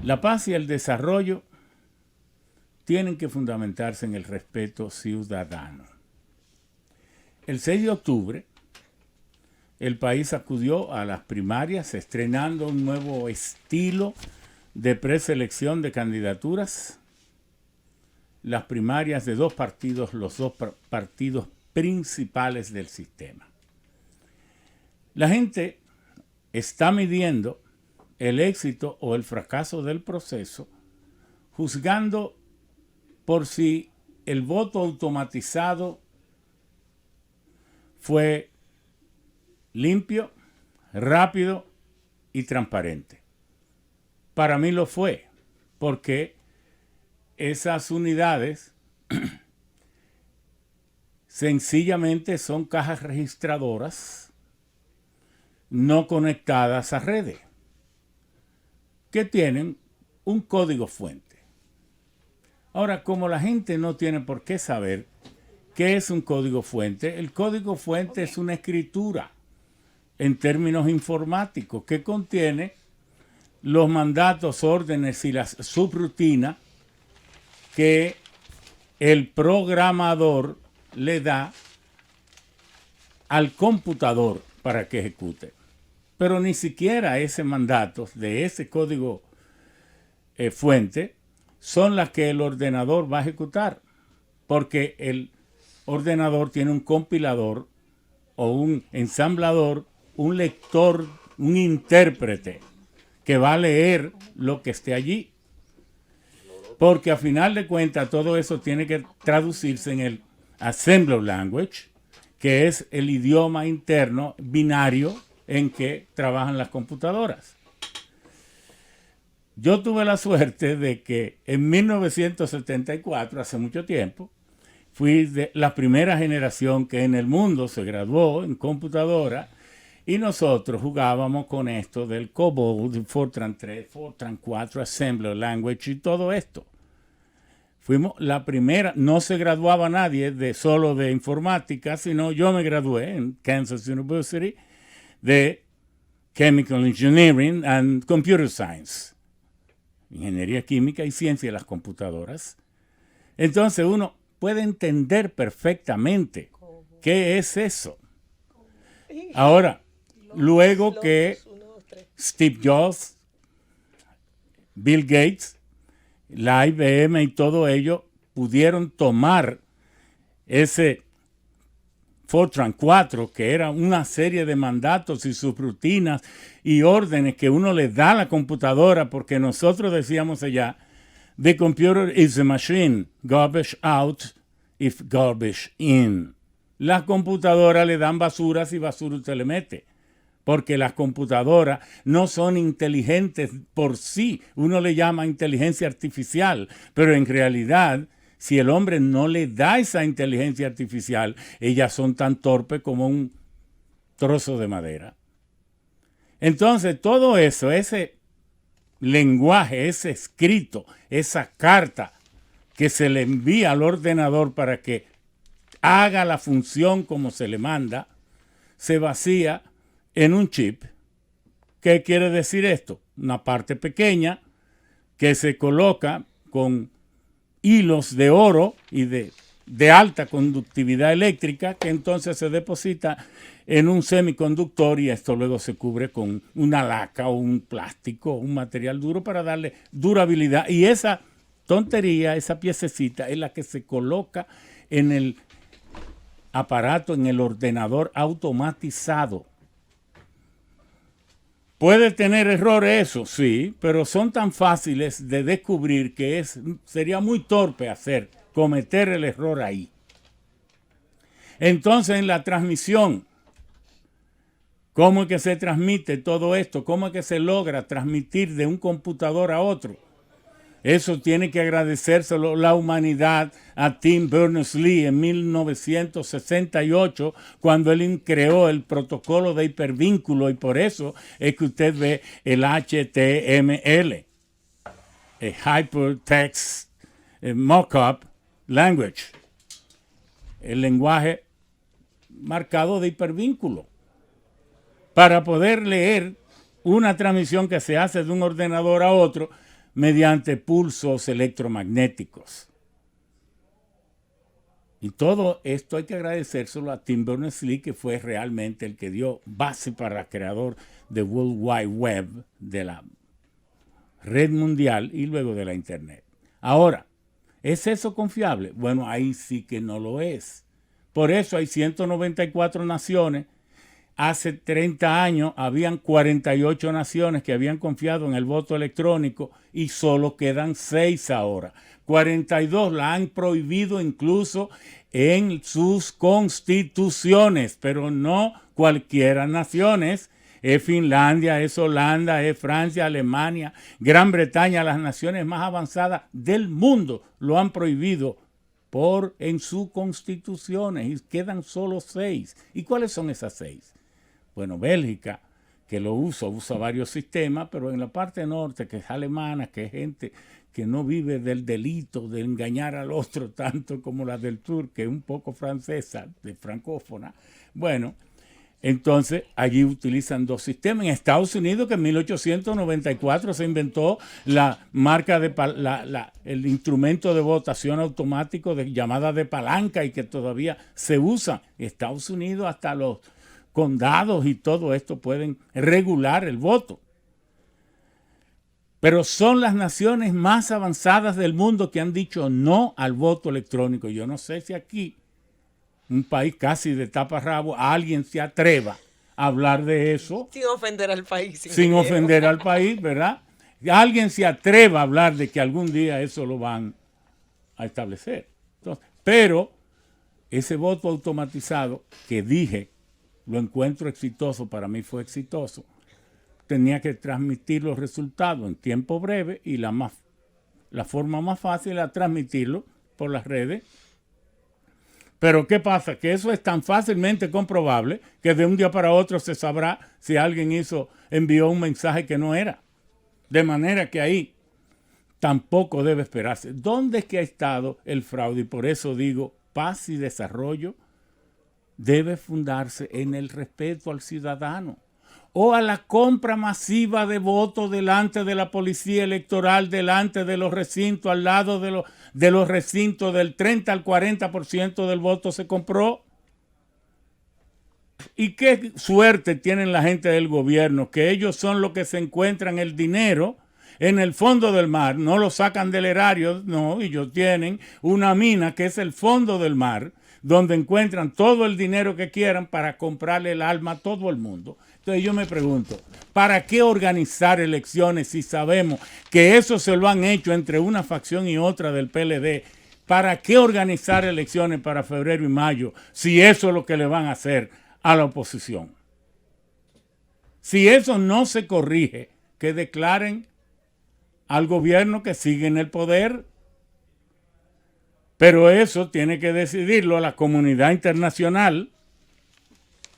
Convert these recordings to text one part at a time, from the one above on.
La paz y el desarrollo tienen que fundamentarse en el respeto ciudadano. El 6 de octubre, el país acudió a las primarias estrenando un nuevo estilo de preselección de candidaturas. Las primarias de dos partidos, los dos partidos principales del sistema. La gente está midiendo el éxito o el fracaso del proceso, juzgando por si el voto automatizado fue limpio, rápido y transparente. Para mí lo fue, porque esas unidades sencillamente son cajas registradoras no conectadas a redes, que tienen un código fuente. Ahora, como la gente no tiene por qué saber qué es un código fuente, el código fuente es una escritura en términos informáticos que contiene los mandatos, órdenes y las subrutinas que el programador le da al computador para que ejecute. Pero ni siquiera ese mandato de ese código fuente son las que el ordenador va a ejecutar, porque el ordenador tiene un compilador o un ensamblador, un lector, un intérprete que va a leer lo que esté allí. Porque a final de cuentas todo eso tiene que traducirse en el assembly language, que es el idioma interno binario en que trabajan las computadoras. Yo tuve la suerte de que en 1974, hace mucho tiempo, fui de la primera generación que en el mundo se graduó en computadora y nosotros jugábamos con esto del COBOL, Fortran 3, Fortran 4, Assembly Language y todo esto. Fuimos la primera, no se graduaba nadie solo de informática, sino yo me gradué en Kansas University de Chemical Engineering and Computer Science, ingeniería química y ciencia de las computadoras. Entonces uno puede entender perfectamente qué es eso. Ahora, luego que Steve Jobs, Bill Gates, la IBM y todo ello pudieron tomar ese Fortran 4, que era una serie de mandatos y subrutinas y órdenes que uno le da a la computadora, porque nosotros decíamos allá, the computer is a machine, garbage out if garbage in. Las computadoras le dan basuras y basura usted le mete, porque las computadoras no son inteligentes por sí. Uno le llama inteligencia artificial, pero en realidad, si el hombre no le da esa inteligencia artificial, ellas son tan torpes como un trozo de madera. Entonces, todo eso, ese lenguaje, ese escrito, esa carta que se le envía al ordenador para que haga la función como se le manda, se vacía en un chip. ¿Qué quiere decir esto? Una parte pequeña que se coloca con hilos de oro y de alta conductividad eléctrica, que entonces se deposita en un semiconductor y esto luego se cubre con una laca o un plástico, un material duro para darle durabilidad. Y esa tontería, esa piececita es la que se coloca en el aparato, en el ordenador automatizado. ¿Puede tener errores eso? Sí, pero son tan fáciles de descubrir que sería muy torpe cometer el error ahí. Entonces, en la transmisión, ¿cómo es que se transmite todo esto? ¿Cómo es que se logra transmitir de un computador a otro? Eso tiene que agradecérselo la humanidad a Tim Berners-Lee en 1968, cuando él creó el protocolo de hipervínculo, y por eso es que usted ve el HTML, el Hypertext Markup Language, el lenguaje marcado de hipervínculo, para poder leer una transmisión que se hace de un ordenador a otro. mediante pulsos electromagnéticos. Y todo esto hay que agradecérselo a Tim Berners-Lee, que fue realmente el que dio base para el creador de World Wide Web, de la red mundial y luego de la Internet. Ahora, ¿es eso confiable? Bueno, ahí sí que no lo es. Por eso hay 194 naciones. Hace 30 años habían 48 naciones que habían confiado en el voto electrónico y solo quedan 6 ahora. 42 la han prohibido incluso en sus constituciones, pero no cualquiera naciones. Es Finlandia, es Holanda, es Francia, Alemania, Gran Bretaña, las naciones más avanzadas del mundo lo han prohibido en sus constituciones y quedan solo 6. ¿Y cuáles son esas 6? Bueno, Bélgica, que lo usa varios sistemas, pero en la parte norte, que es alemana, que es gente que no vive del delito de engañar al otro tanto como la del sur, que es un poco francesa, de francófona. Bueno, entonces allí utilizan 2 sistemas. En Estados Unidos, que en 1894 se inventó la marca de el instrumento de votación automático de llamada de palanca y que todavía se usa. En Estados Unidos hasta los condados y todo esto pueden regular el voto. Pero son las naciones más avanzadas del mundo que han dicho no al voto electrónico. Yo no sé si aquí, un país casi de taparrabo, alguien se atreva a hablar de eso. Sin ofender al país. Sin ofender al país, ¿verdad? Alguien se atreva a hablar de que algún día eso lo van a establecer. Entonces, pero ese voto automatizado que dije, lo encuentro exitoso, para mí fue exitoso, tenía que transmitir los resultados en tiempo breve y la forma más fácil era transmitirlo por las redes. Pero ¿qué pasa? Que eso es tan fácilmente comprobable que de un día para otro se sabrá si alguien envió un mensaje que no era. De manera que ahí tampoco debe esperarse. ¿Dónde es que ha estado el fraude? Y por eso digo, paz y desarrollo debe fundarse en el respeto al ciudadano o a la compra masiva de votos delante de la policía electoral, delante de los recintos, al lado de los recintos, del 30 al 40% del voto se compró. ¿Y qué suerte tienen la gente del gobierno? Que ellos son los que se encuentran el dinero en el fondo del mar, no lo sacan del erario, no, ellos tienen una mina que es el fondo del mar, donde encuentran todo el dinero que quieran para comprarle el alma a todo el mundo. Entonces yo me pregunto, ¿para qué organizar elecciones si sabemos que eso se lo han hecho entre una facción y otra del PLD? ¿Para qué organizar elecciones para febrero y mayo si eso es lo que le van a hacer a la oposición? Si eso no se corrige, que declaren al gobierno que sigue en el poder. Pero eso tiene que decidirlo la comunidad internacional.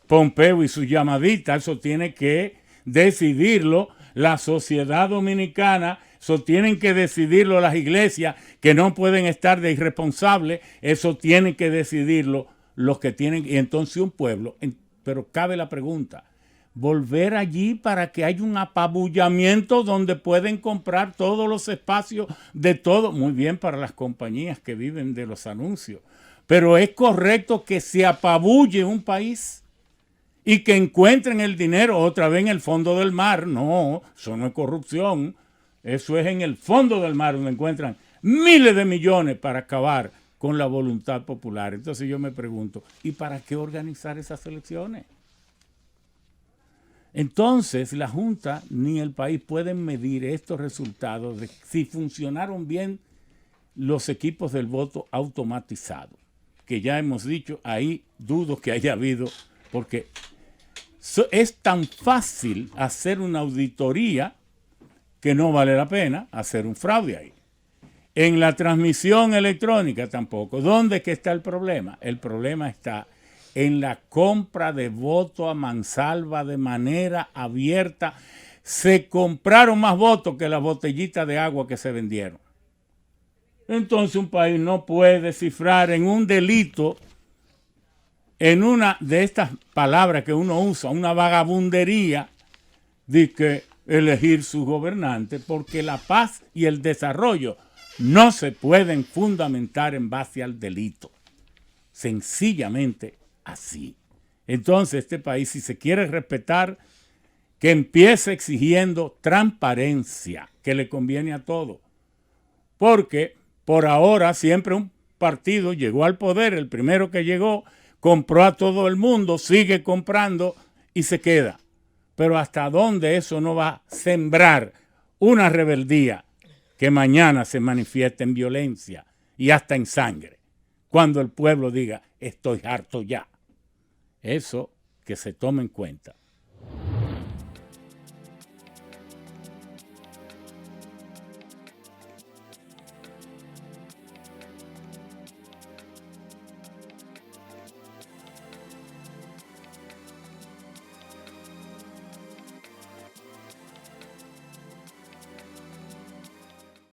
Pompeo y su llamadita, eso tiene que decidirlo la sociedad dominicana, eso tienen que decidirlo las iglesias, que no pueden estar de irresponsables, eso tienen que decidirlo los que tienen, y entonces un pueblo. Pero cabe la pregunta, volver allí para que haya un apabullamiento donde pueden comprar todos los espacios de todo, muy bien para las compañías que viven de los anuncios, pero es correcto que se apabulle un país y que encuentren el dinero otra vez en el fondo del mar. No, eso no es corrupción, eso es en el fondo del mar donde encuentran miles de millones para acabar con la voluntad popular. Entonces yo me pregunto, ¿y para qué organizar esas elecciones? Entonces la Junta ni el país pueden medir estos resultados de si funcionaron bien los equipos del voto automatizado, que ya hemos dicho, ahí dudo que haya habido, porque es tan fácil hacer una auditoría que no vale la pena hacer un fraude ahí. En la transmisión electrónica tampoco. ¿Dónde es que está el problema? El problema está en la compra de voto a mansalva de manera abierta. Se compraron más votos que las botellitas de agua que se vendieron. Entonces un país no puede cifrar en un delito, en una de estas palabras que uno usa, una vagabundería, de que elegir sus gobernantes, porque la paz y el desarrollo no se pueden fundamentar en base al delito. Sencillamente así. Entonces, este país, si se quiere respetar, que empiece exigiendo transparencia, que le conviene a todos. Porque por ahora siempre un partido llegó al poder, el primero que llegó, compró a todo el mundo, sigue comprando y se queda. Pero ¿hasta dónde eso no va a sembrar una rebeldía que mañana se manifieste en violencia y hasta en sangre? Cuando el pueblo diga, estoy harto ya. Eso que se tome en cuenta.